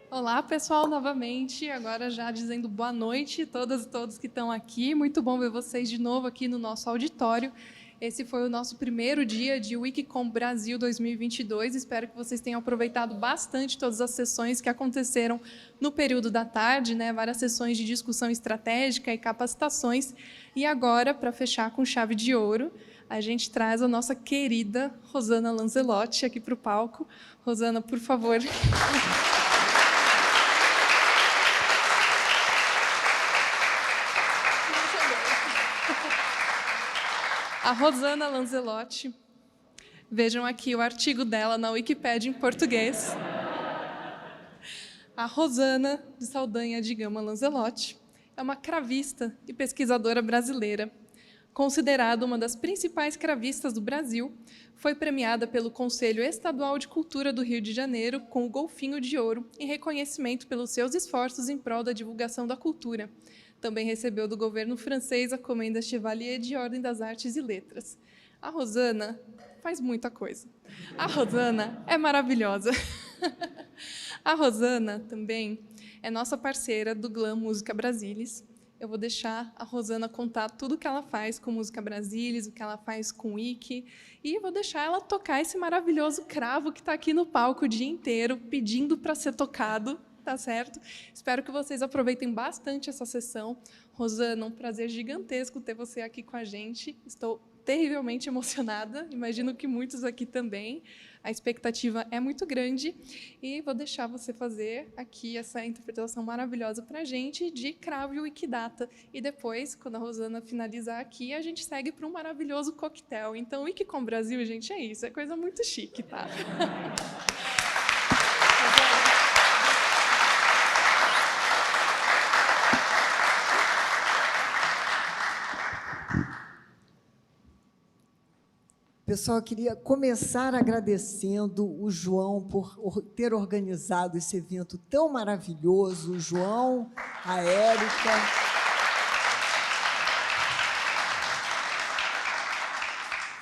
Olá, pessoal, novamente. Agora já dizendo boa noite a todas e todos que estão aqui. Muito bom ver vocês de novo aqui no nosso auditório. Esse foi o nosso primeiro dia de Wikicom Brasil 2022. Espero que vocês tenham aproveitado bastante todas as sessões que aconteceram no período da tarde, né? Várias sessões de discussão estratégica e capacitações. E agora, para fechar com chave de ouro, a gente traz a nossa querida Rosana Lanzelotti aqui para o palco. Rosana, por favor. A Rosana Lanzelotti. Vejam aqui o artigo dela na Wikipédia em português. A Rosana de Saldanha de Gama Lanzelotti é uma cravista e pesquisadora brasileira. Considerada uma das principais cravistas do Brasil, foi premiada pelo Conselho Estadual de Cultura do Rio de Janeiro com o Golfinho de Ouro, em reconhecimento pelos seus esforços em prol da divulgação da cultura. Também recebeu do governo francês a Comenda Chevalier de Ordem das Artes e Letras. A Rosana faz muita coisa. A Rosana é maravilhosa. A Rosana também é nossa parceira do Glam Música Brasilis. Eu vou deixar a Rosana contar tudo o que ela faz com Música Brasilis, o que ela faz com Wiki, e vou deixar ela tocar esse maravilhoso cravo que está aqui no palco o dia inteiro, pedindo para ser tocado. Tá certo? Espero que vocês aproveitem bastante essa sessão. Rosana, um prazer gigantesco ter você aqui com a gente. Estou terrivelmente emocionada, imagino que muitos aqui também. A expectativa é muito grande e vou deixar você fazer aqui essa interpretação maravilhosa para a gente de Cravo e Wikidata. E depois, quando a Rosana finalizar aqui, a gente segue para um maravilhoso coquetel. Então, Wikicom Brasil, gente, é isso, é coisa muito chique, tá? Pessoal, eu queria começar agradecendo o João por ter organizado esse evento tão maravilhoso, o João, a Érica.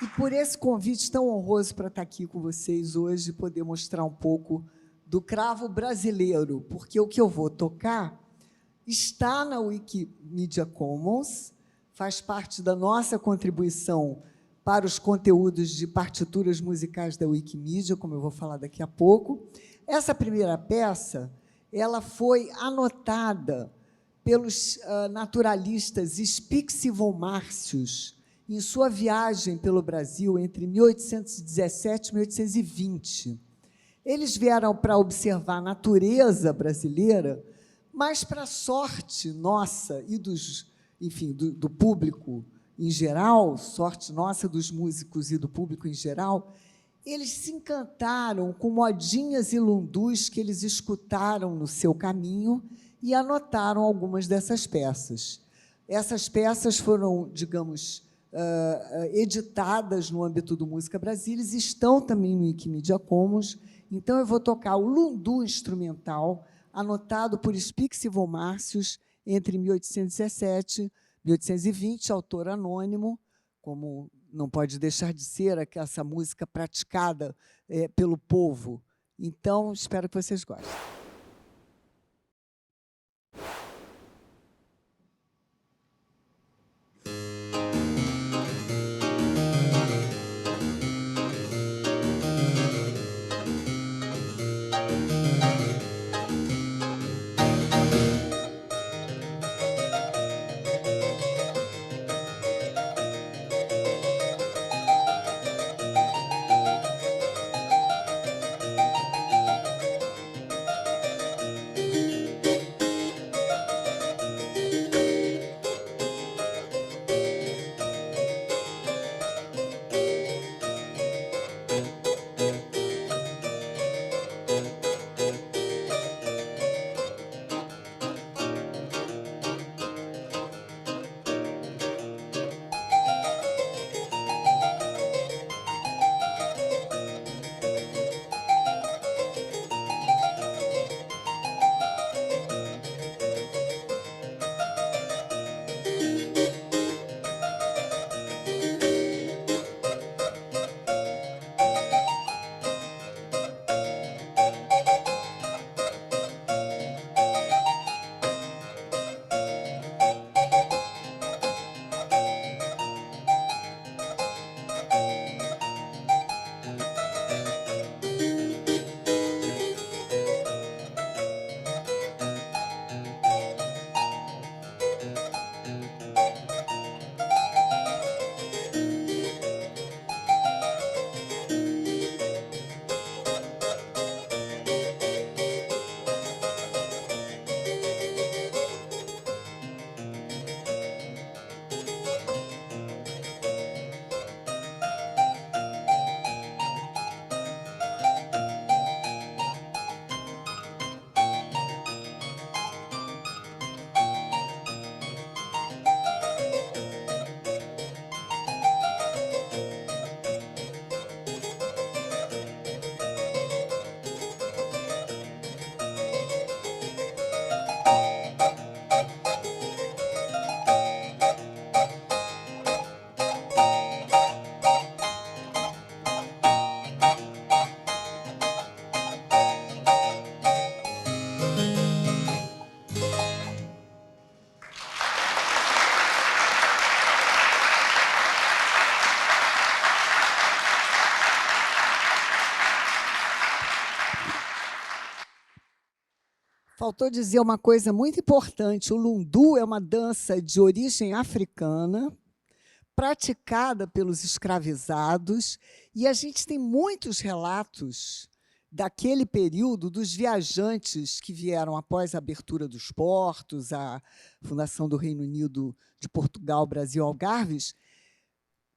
E por esse convite tão honroso para estar aqui com vocês hoje, poder mostrar um pouco do cravo brasileiro, porque o que eu vou tocar está na Wikimedia Commons, faz parte da nossa contribuição para os conteúdos de partituras musicais da Wikimedia, como eu vou falar daqui a pouco. Essa primeira peça foi anotada pelos naturalistas Spix e von Martius em sua viagem pelo Brasil entre 1817 e 1820. Eles vieram para observar a natureza brasileira, mas, para a sorte nossa e do público em geral, sorte nossa dos músicos e do público em geral, eles se encantaram com modinhas e lundus que eles escutaram no seu caminho e anotaram algumas dessas peças. Essas peças foram, digamos, editadas no âmbito do Música Brasilis e estão também no Wikimedia Commons. Então, eu vou tocar o lundu instrumental, anotado por Spix e von Martius entre 1817 e 1820, autor anônimo, como não pode deixar de ser essa música praticada pelo povo. Então, espero que vocês gostem. Faltou dizer uma coisa muito importante. O lundu é uma dança de origem africana, praticada pelos escravizados, e a gente tem muitos relatos daquele período dos viajantes que vieram após a abertura dos portos, a fundação do Reino Unido de Portugal, Brasil, Algarves,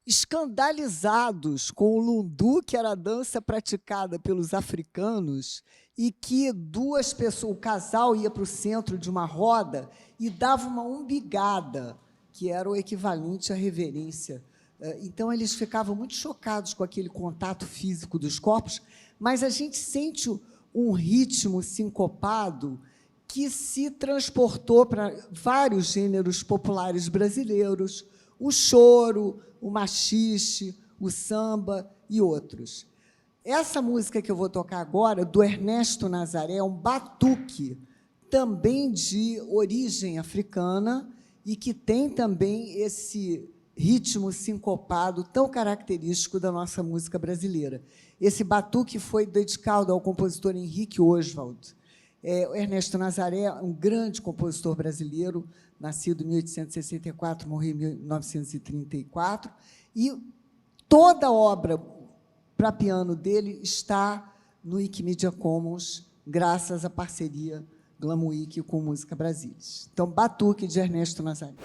escandalizados com o lundu, que era a dança praticada pelos africanos, e que duas pessoas, o casal ia para o centro de uma roda e dava uma umbigada, que era o equivalente à reverência. Então, eles ficavam muito chocados com aquele contato físico dos corpos, mas a gente sente um ritmo sincopado que se transportou para vários gêneros populares brasileiros, o choro, o maxixe, o samba e outros. Essa música que eu vou tocar agora, do Ernesto Nazaré, é um batuque, também de origem africana, e que tem também esse ritmo sincopado tão característico da nossa música brasileira. Esse batuque foi dedicado ao compositor Henrique Oswald. O Ernesto Nazaré é um grande compositor brasileiro, nascido em 1864, morreu em 1934, e toda a obra para piano dele está no Wikimedia Commons, graças à parceria Glamouric com Música Brasilis. Então, Batuque, de Ernesto Nazaré.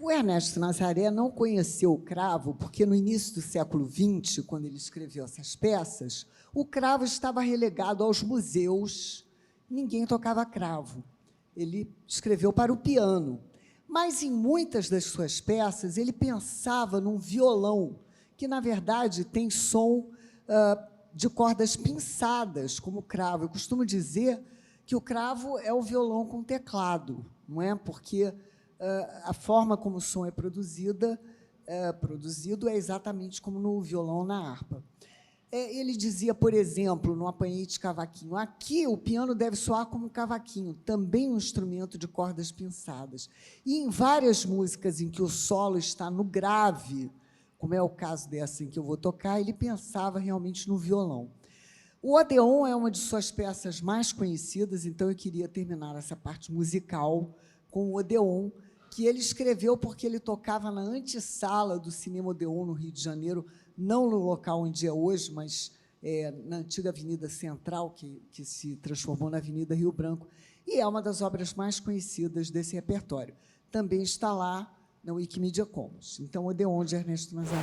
O Ernesto Nazaré não conheceu o cravo porque, no início do século XX, quando ele escreveu essas peças, o cravo estava relegado aos museus, ninguém tocava cravo. Ele escreveu para o piano. Mas, em muitas das suas peças, ele pensava num violão, que, na verdade, tem som de cordas pinçadas, como o cravo. Eu costumo dizer que o cravo é o violão com teclado, não é? Porque a forma como o som é produzido é exatamente como no violão ou na harpa. Ele dizia, por exemplo, no Apanhei de Cavaquinho, aqui o piano deve soar como um cavaquinho, também um instrumento de cordas pinçadas. E em várias músicas em que o solo está no grave, como é o caso dessa em que eu vou tocar, ele pensava realmente no violão. O Odeon é uma de suas peças mais conhecidas, então eu queria terminar essa parte musical com o Odeon, que ele escreveu porque ele tocava na antessala do Cinema Odeon, no Rio de Janeiro, não no local onde é hoje, mas na antiga Avenida Central, que se transformou na Avenida Rio Branco, e é uma das obras mais conhecidas desse repertório. Também está lá na Wikimedia Commons. Então, Odeon, de Ernesto Nazaré.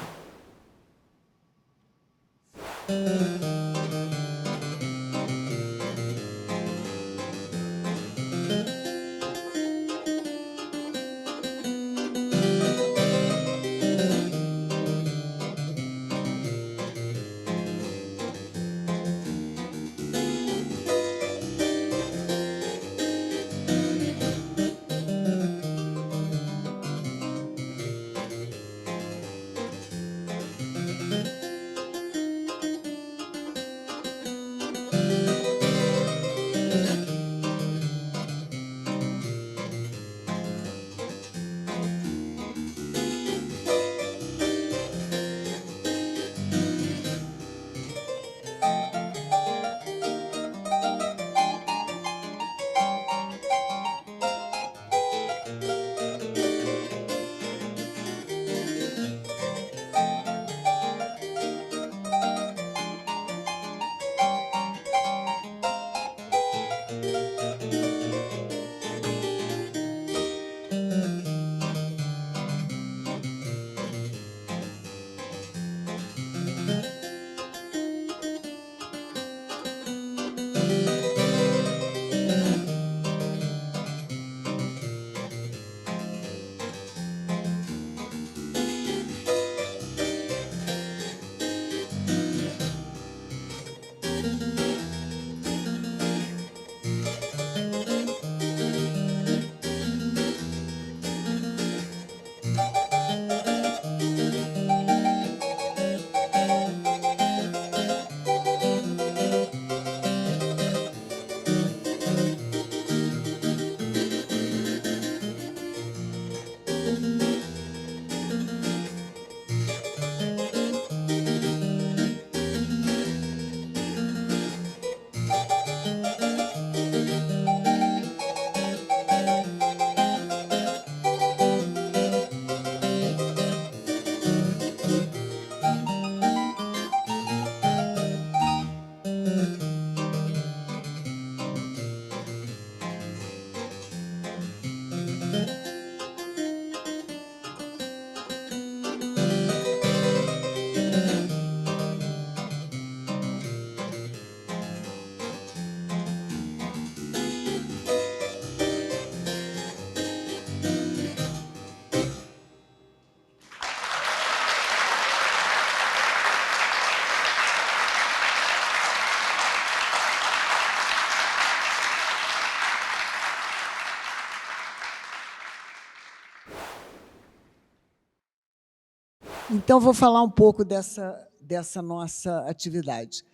Então, vou falar um pouco dessa nossa atividade.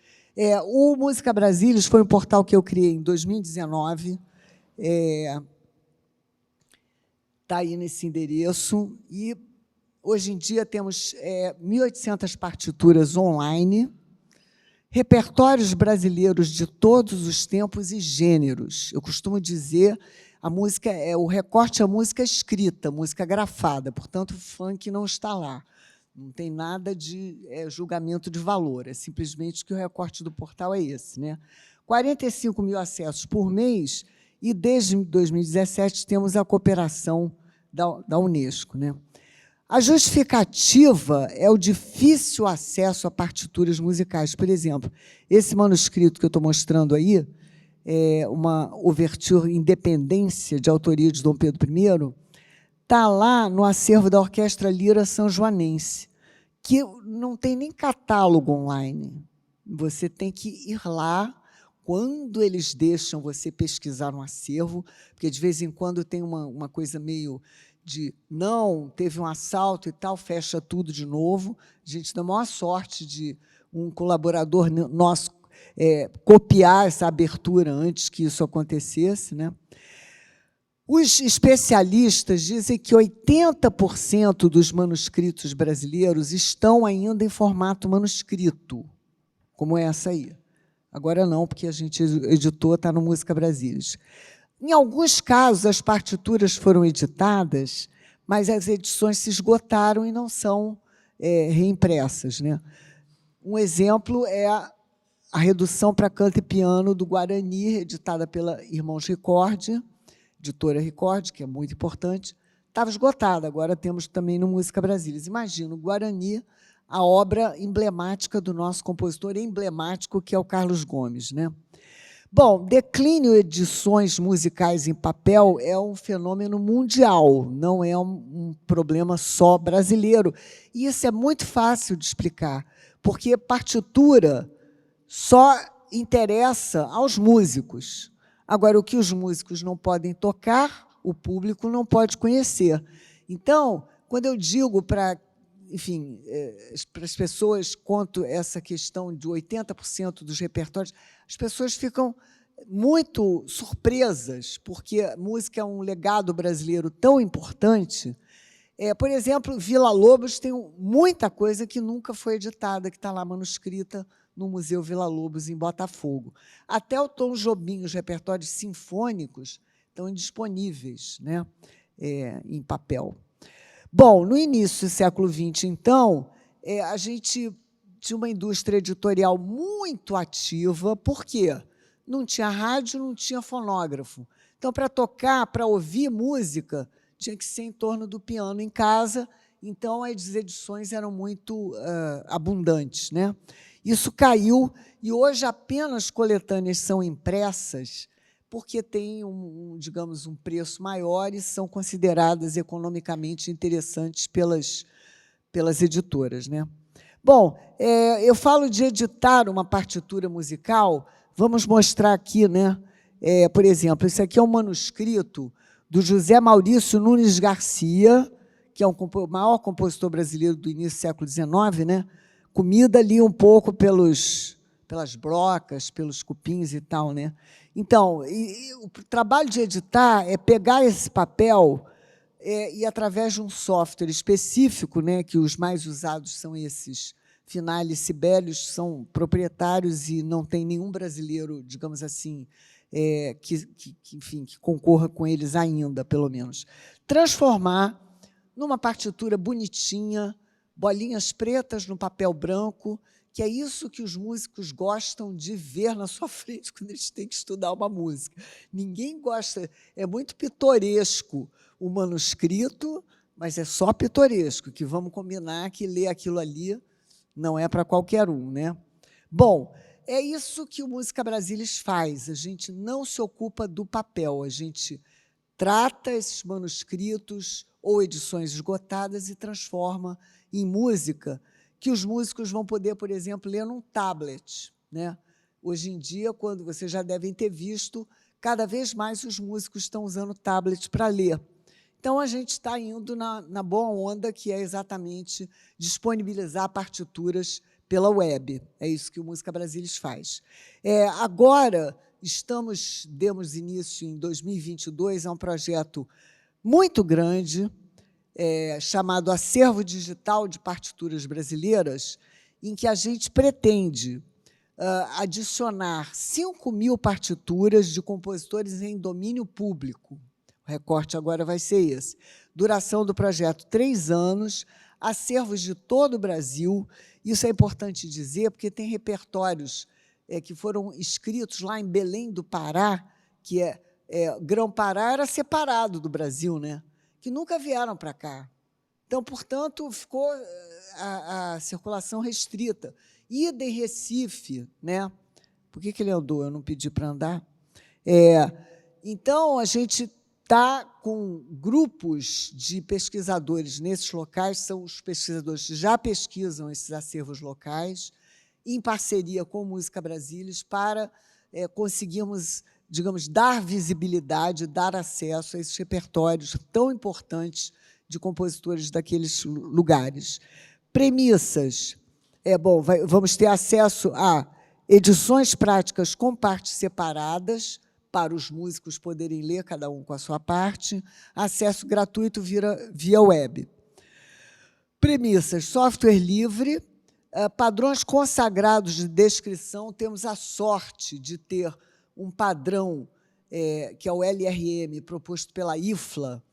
O Música Brasília foi um portal que eu criei em 2019. Está aí nesse endereço. E, hoje em dia, temos 1.800 partituras online, repertórios brasileiros de todos os tempos e gêneros. Eu costumo dizer, o recorte é a música escrita, música grafada, portanto, o funk não está lá. Não tem nada de julgamento de valor, é simplesmente que o recorte do portal é esse, né? 45 mil acessos por mês, e desde 2017 temos a cooperação da Unesco, né? A justificativa é o difícil acesso a partituras musicais. Por exemplo, esse manuscrito que eu estou mostrando aí, é uma ouverture Independência, de autoria de Dom Pedro I, está lá no acervo da Orquestra Lira São Joanense, que não tem nem catálogo online. Você tem que ir lá, quando eles deixam você pesquisar no acervo, porque, de vez em quando, tem uma coisa meio de, não, teve um assalto e tal, fecha tudo de novo. A gente dá a maior sorte de um colaborador nosso copiar essa abertura antes que isso acontecesse, né? Os especialistas dizem que 80% dos manuscritos brasileiros estão ainda em formato manuscrito, como essa aí. Agora não, porque a gente editou, está no Música Brasilis. Em alguns casos, as partituras foram editadas, mas as edições se esgotaram e não são reimpressas, né? Um exemplo é a redução para canto e piano do Guarani, editada pela Irmãos Ricordi, editora Ricordi, que é muito importante. Estava esgotada, agora temos também no Música Brasilis. Imagina, o Guarani, a obra emblemática do nosso compositor emblemático, que é o Carlos Gomes, né? Bom, declínio de edições musicais em papel é um fenômeno mundial, não é um problema só brasileiro. E isso é muito fácil de explicar, porque partitura só interessa aos músicos. Agora, o que os músicos não podem tocar, o público não pode conhecer. Então, quando eu digo para, enfim, para as pessoas, quanto essa questão de 80% dos repertórios, as pessoas ficam muito surpresas, porque a música é um legado brasileiro tão importante. Por exemplo, Vila Lobos tem muita coisa que nunca foi editada, que está lá manuscrita no Museu Vila Lobos, em Botafogo. Até o Tom Jobim, os repertórios sinfônicos, estão indisponíveis, né, em papel. Bom, no início do século XX, então, a gente tinha uma indústria editorial muito ativa. Por quê? Não tinha rádio, não tinha fonógrafo. Então, para tocar, para ouvir música, tinha que ser em torno do piano em casa, então as edições eram muito abundantes, né? Isso caiu, e hoje apenas coletâneas são impressas, porque têm, digamos, um preço maior e são consideradas economicamente interessantes pelas editoras, né? Bom, eu falo de editar uma partitura musical, vamos mostrar aqui, né? Por exemplo, esse aqui é um manuscrito do José Maurício Nunes Garcia, que é o maior compositor brasileiro do início do século XIX, né? Comida ali um pouco pelas brocas, pelos cupins e tal, né? Então, o trabalho de editar é pegar esse papel e, através de um software específico, né, que os mais usados são esses Finale e Sibelius, são proprietários e não tem nenhum brasileiro, digamos assim, enfim, que concorra com eles ainda, pelo menos. Transformar numa partitura bonitinha, bolinhas pretas no papel branco, que é isso que os músicos gostam de ver na sua frente quando eles têm que estudar uma música. Ninguém gosta, é muito pitoresco o manuscrito, mas é só pitoresco, que vamos combinar que ler aquilo ali não é para qualquer um, né? Bom, é isso que o Música Brasilis faz, a gente não se ocupa do papel, a gente trata esses manuscritos ou edições esgotadas e transforma em música, que os músicos vão poder, por exemplo, ler num tablet, né? Hoje em dia, quando vocês já devem ter visto, cada vez mais os músicos estão usando tablet para ler. Então, a gente está indo na boa onda, que é exatamente disponibilizar partituras pela web. É isso que o Música Brasilis faz. Agora, demos início em 2022 a um projeto muito grande, chamado Acervo Digital de Partituras Brasileiras, em que a gente pretende adicionar 5.000 partituras de compositores em domínio público. O recorte agora vai ser esse. Duração do projeto, 3 anos, acervos de todo o Brasil. Isso é importante dizer, porque tem repertórios que foram escritos lá em Belém do Pará, que Grão-Pará era separado do Brasil, né? que nunca vieram para cá. Então, portanto, ficou a circulação restrita. Ida em Recife, né? Por que ele andou? Eu não pedi para andar. Então, a gente está com grupos de pesquisadores nesses locais, são os pesquisadores que já pesquisam esses acervos locais, em parceria com Música Brasília, para conseguirmos, digamos, dar visibilidade, dar acesso a esses repertórios tão importantes de compositores daqueles lugares. Premissas. Vamos ter acesso a edições práticas com partes separadas, para os músicos poderem ler, cada um com a sua parte, acesso gratuito via web. Premissas, software livre, padrões consagrados de descrição, temos a sorte de ter um padrão, que é o LRM, proposto pela IFLA,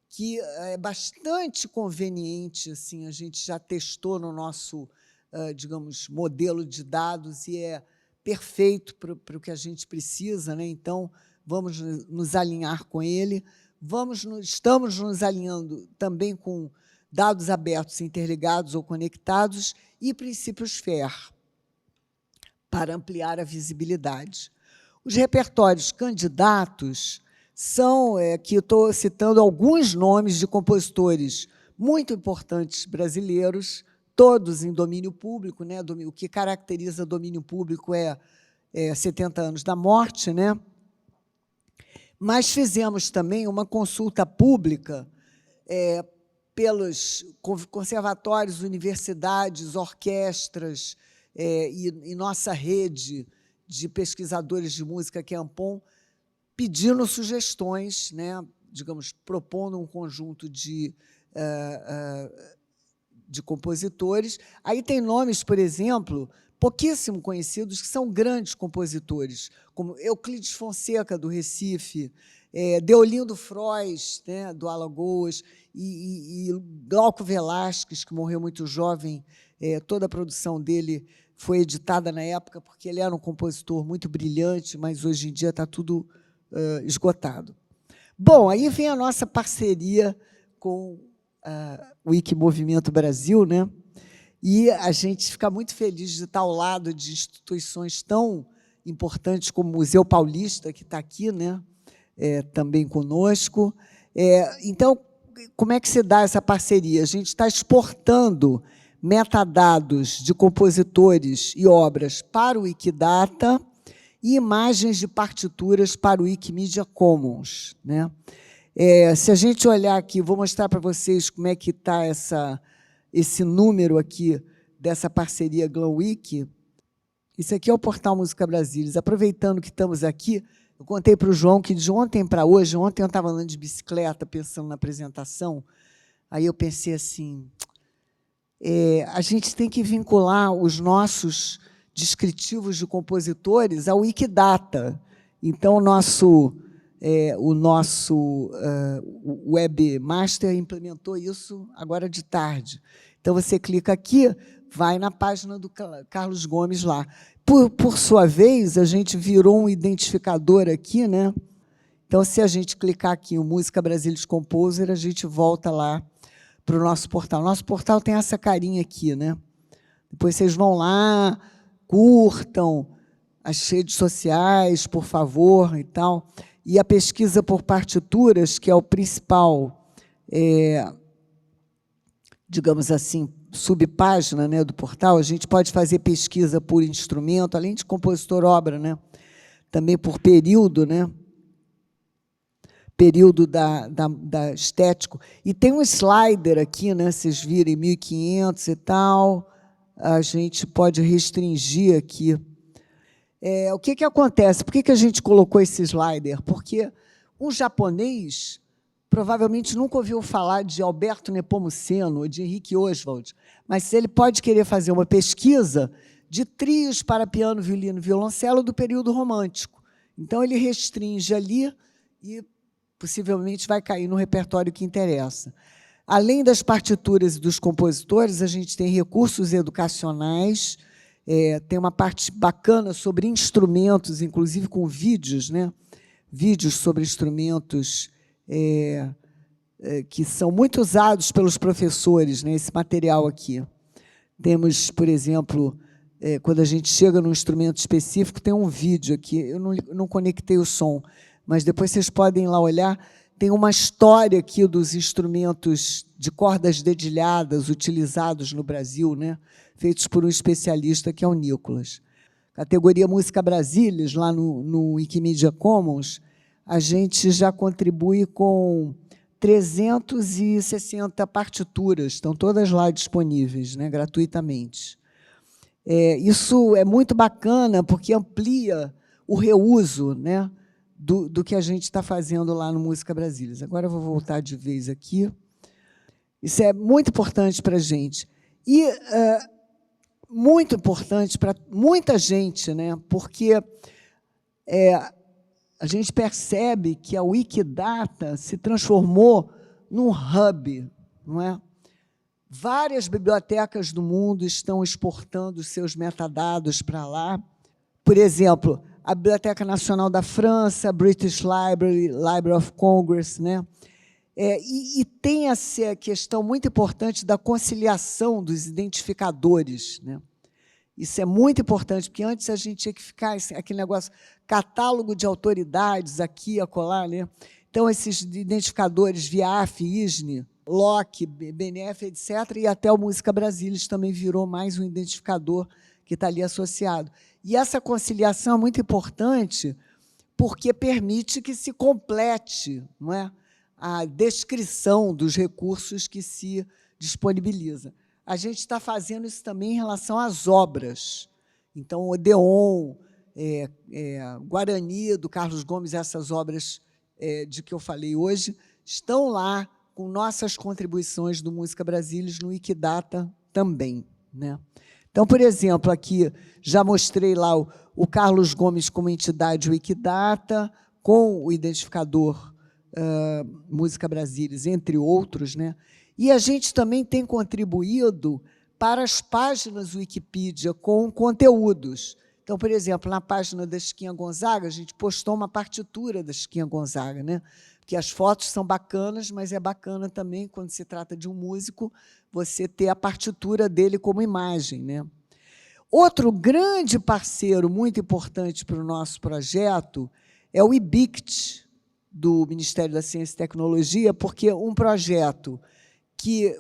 que é bastante conveniente, assim, a gente já testou no nosso, digamos, modelo de dados e é perfeito para o que a gente precisa, né? Então, vamos nos alinhar com ele. Estamos nos alinhando também com dados abertos, interligados ou conectados e princípios FAIR, para ampliar a visibilidade. Os repertórios candidatos são, aqui eu estou citando alguns nomes de compositores muito importantes brasileiros, todos em domínio público, né? O que caracteriza domínio público é 70 anos da morte, né? Mas fizemos também uma consulta pública pelos conservatórios, universidades, orquestras e nossa rede de pesquisadores de música, que é a Ampom, pedindo sugestões, né? Digamos, propondo um conjunto de compositores. Aí tem nomes, por exemplo, pouquíssimo conhecidos, que são grandes compositores, como Euclides Fonseca, do Recife, Deolindo Frois, né, do Alagoas, e Glauco Velasquez, que morreu muito jovem. Toda a produção dele foi editada na época, porque ele era um compositor muito brilhante, mas hoje em dia está tudo esgotado. Bom, aí vem a nossa parceria com o Wikimovimento Brasil, né? E a gente fica muito feliz de estar ao lado de instituições tão importantes como o Museu Paulista, que está aqui, né? Também conosco. Então, como é que se dá essa parceria? A gente está exportando metadados de compositores e obras para o Wikidata e imagens de partituras para o Wikimedia Commons, né? Se a gente olhar aqui, vou mostrar para vocês como é que está esse número aqui dessa parceria GlamWiki. Isso aqui é o portal Música Brasília. Aproveitando que estamos aqui, eu contei para o João que de ontem para hoje, ontem eu estava andando de bicicleta, pensando na apresentação, aí eu pensei assim, a gente tem que vincular os nossos descritivos de compositores ao Wikidata. Então, o nosso webmaster implementou isso agora de tarde. Então, você clica aqui, vai na página do Carlos Gomes lá. Por sua vez, a gente virou um identificador aqui, né? Então, se a gente clicar aqui em Música Brasília Composer, a gente volta lá para o nosso portal. Nosso portal tem essa carinha aqui, né? Depois vocês vão lá, curtam as redes sociais, por favor, e tal. E a pesquisa por partituras, que é o principal, digamos assim, subpágina, né, do portal, a gente pode fazer pesquisa por instrumento, além de compositor-obra, né, também por período, né, período da estético. E tem um slider aqui, né, vocês virem 1500 e tal, a gente pode restringir aqui. O que acontece? Por que a gente colocou esse slider? Porque um japonês provavelmente nunca ouviu falar de Alberto Nepomuceno ou de Henrique Oswald, mas ele pode querer fazer uma pesquisa de trios para piano, violino e violoncelo do período romântico. Então, ele restringe ali e possivelmente vai cair no repertório que interessa. Além das partituras e dos compositores, a gente tem recursos educacionais, tem uma parte bacana sobre instrumentos, inclusive com vídeos, né? Vídeos sobre instrumentos que são muito usados pelos professores, né, esse material aqui. Temos, por exemplo, quando a gente chega num instrumento específico, tem um vídeo aqui, eu não conectei o som, mas depois vocês podem ir lá olhar, tem uma história aqui dos instrumentos de cordas dedilhadas utilizados no Brasil, né, feitos por um especialista, que é o Nicolas. Categoria Música Brasílias, lá no Wikimedia Commons, a gente já contribui com 360 partituras, estão todas lá disponíveis, né, gratuitamente. Isso é muito bacana, porque amplia o reuso, né, do que a gente está fazendo lá no Música Brasílias. Agora eu vou voltar de vez aqui. Isso é muito importante para a gente. E muito importante para muita gente, né, porque a gente percebe que a Wikidata se transformou num hub, não é? Várias bibliotecas do mundo estão exportando seus metadados para lá. Por exemplo, a Biblioteca Nacional da França, British Library, Library of Congress, né? E tem essa questão muito importante da conciliação dos identificadores, né? Isso é muito importante, porque antes a gente tinha que ficar aquele negócio, catálogo de autoridades aqui, acolá, né? Então, esses identificadores, VIAF, ISNE, LOC, BNF, etc., e até o Música Brasílias também virou mais um identificador que está ali associado. E essa conciliação é muito importante, porque permite que se complete, não é, a descrição dos recursos que se disponibiliza. A gente está fazendo isso também em relação às obras. Então, o Odeon, Guarani, do Carlos Gomes, essas obras de que eu falei hoje, estão lá com nossas contribuições do Música Brasílias no Wikidata também, né? Então, por exemplo, aqui já mostrei lá o Carlos Gomes como entidade Wikidata, com o identificador Música Brasílias, entre outros, né? E a gente também tem contribuído para as páginas Wikipedia com conteúdos. Então, por exemplo, na página da Chiquinha Gonzaga, a gente postou uma partitura da Chiquinha Gonzaga, né? Porque as fotos são bacanas, mas é bacana também, quando se trata de um músico, você ter a partitura dele como imagem, né? Outro grande parceiro muito importante para o nosso projeto é o IBICT, do Ministério da Ciência e Tecnologia, porque um projeto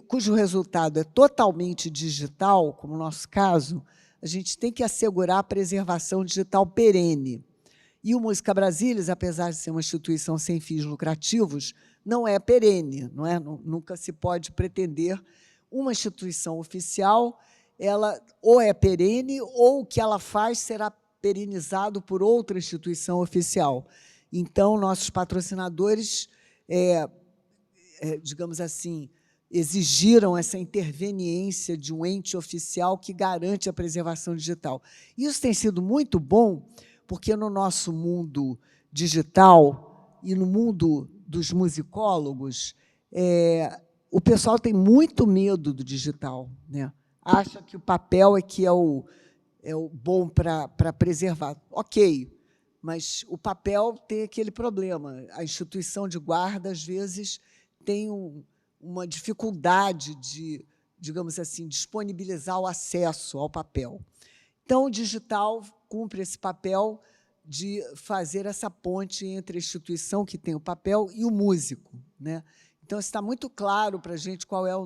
cujo resultado é totalmente digital, como no nosso caso, a gente tem que assegurar a preservação digital perene. E o Música Brasílias, apesar de ser uma instituição sem fins lucrativos, não é perene, não é? Nunca se pode pretender uma instituição oficial, ela ou é perene, ou o que ela faz será perenizado por outra instituição oficial. Então, nossos patrocinadores, digamos assim, exigiram essa interveniência de um ente oficial que garante a preservação digital. Isso tem sido muito bom, porque no nosso mundo digital e no mundo dos musicólogos, o pessoal tem muito medo do digital, né? Acha que o papel é o bom para preservar. Ok, mas o papel tem aquele problema. A instituição de guarda, às vezes, tem uma dificuldade de, digamos assim, disponibilizar o acesso ao papel. Então, o digital cumpre esse papel de fazer essa ponte entre a instituição que tem o papel e o músico, né? Então, está muito claro para a gente qual é a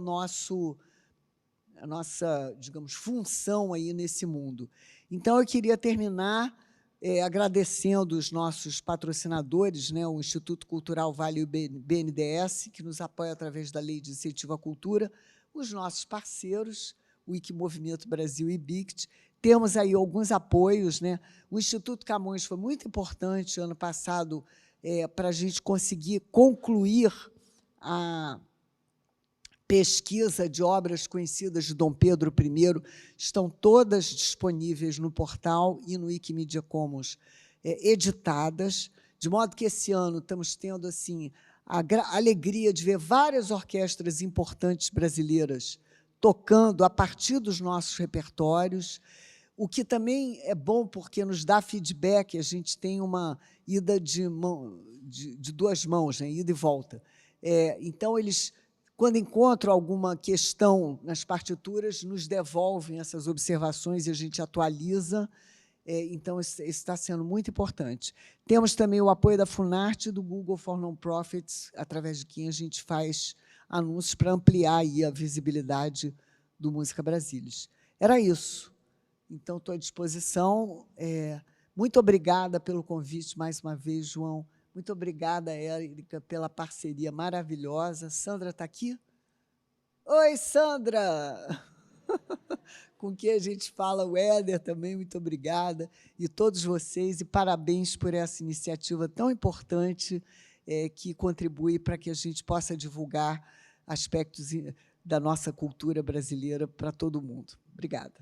nossa, digamos, função aí nesse mundo. Então, eu queria terminar agradecendo os nossos patrocinadores, né, o Instituto Cultural Vale e o BNDES, que nos apoia através da Lei de Incentivo à Cultura, os nossos parceiros, o Wikimovimento Brasil e IBICT. Temos aí alguns apoios, né? O Instituto Camões foi muito importante ano passado para a gente conseguir concluir a pesquisa de obras conhecidas de Dom Pedro I, estão todas disponíveis no portal e no Wikimedia Commons, editadas, de modo que esse ano estamos tendo assim, a alegria de ver várias orquestras importantes brasileiras tocando a partir dos nossos repertórios, o que também é bom porque nos dá feedback, a gente tem uma ida de duas mãos, né, ida e volta. Então, eles, quando encontram alguma questão nas partituras, nos devolvem essas observações e a gente atualiza. Então, isso está sendo muito importante. Temos também o apoio da Funarte e do Google for Nonprofits, através de quem a gente faz anúncios para ampliar aí a visibilidade do Música Brasília. Era isso. Então, estou à disposição. Muito obrigada pelo convite, mais uma vez, João. Muito obrigada, Érica, pela parceria maravilhosa. Sandra está aqui? Oi, Sandra! Com quem a gente fala, o Éder também, muito obrigada. E todos vocês, e parabéns por essa iniciativa tão importante que contribui para que a gente possa divulgar aspectos da nossa cultura brasileira para todo mundo. Obrigada.